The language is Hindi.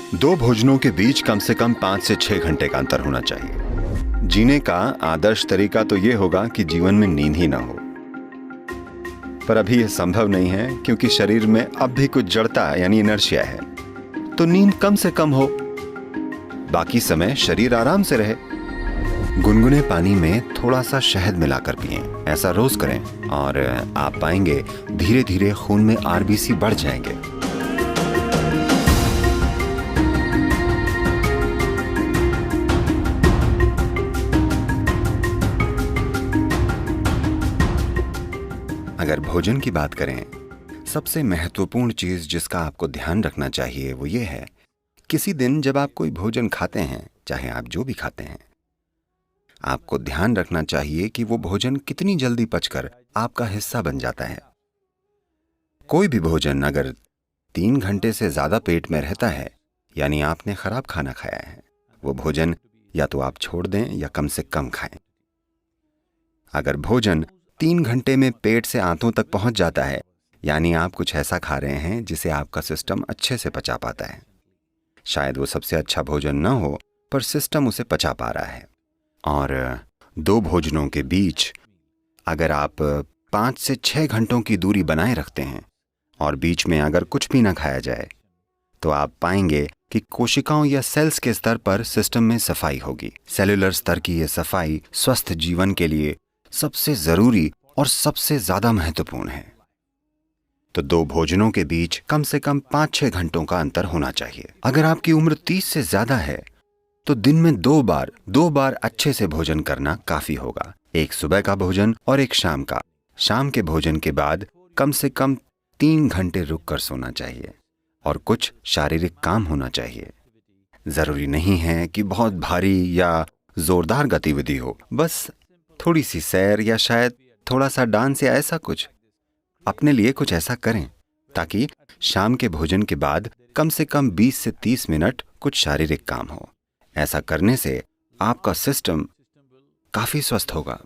दो भोजनों के बीच कम से कम 5 से 6 घंटे का अंतर होना चाहिए। जीने का आदर्श तरीका तो ये होगा कि जीवन में नींद ही ना हो, पर अभी यह संभव नहीं है क्योंकि शरीर में अब भी कुछ जड़ता यानी इनर्शिया है। तो नींद कम से कम हो, बाकी समय शरीर आराम से रहे। गुनगुने पानी में थोड़ा सा शहद मिलाकर पिएं। ऐसा रोज करें और आप पाएंगे धीरे धीरे खून में आरबीसी बढ़ जाएंगे। अगर भोजन की बात करें, सबसे महत्वपूर्ण चीज जिसका आपको ध्यान रखना चाहिए वो ये है, किसी दिन जब आप कोई भोजन खाते हैं, चाहे आप जो भी खाते हैं, आपको ध्यान रखना चाहिए कि वो भोजन कितनी जल्दी पचकर आपका हिस्सा बन जाता है। कोई भी भोजन अगर 3 घंटे से ज्यादा पेट में रहता है, यानी आपने खराब खाना खाया है। वो भोजन या तो आप छोड़ दें या कम से कम खाएं। अगर भोजन 3 घंटे में पेट से आंतों तक पहुंच जाता है, यानी आप कुछ ऐसा खा रहे हैं जिसे आपका सिस्टम अच्छे से पचा पाता है। शायद वो सबसे अच्छा भोजन न हो, पर सिस्टम उसे पचा पा रहा है। और 2 भोजनों के बीच अगर आप 5 से 6 घंटों की दूरी बनाए रखते हैं और बीच में अगर कुछ भी ना खाया जाए, तो आप पाएंगे कि कोशिकाओं या सेल्स के स्तर पर सिस्टम में सफाई होगी। सेलुलर स्तर की यह सफाई स्वस्थ जीवन के लिए सबसे जरूरी और सबसे ज्यादा महत्वपूर्ण है। तो 2 भोजनों के बीच कम से कम 5-6 घंटों का अंतर होना चाहिए। अगर आपकी उम्र 30 से ज्यादा है तो दिन में 2 बार अच्छे से भोजन करना काफी होगा। एक सुबह का भोजन और एक शाम का। शाम के भोजन के बाद कम से कम 3 घंटे रुककर सोना चाहिए और कुछ शारीरिक काम होना चाहिए। जरूरी नहीं है कि बहुत भारी या जोरदार गतिविधि हो, बस थोड़ी सी सैर या शायद थोड़ा सा डांस या ऐसा कुछ। अपने लिए कुछ ऐसा करें ताकि शाम के भोजन के बाद कम से कम 20 से 30 मिनट कुछ शारीरिक काम हो। ऐसा करने से आपका सिस्टम काफी स्वस्थ होगा।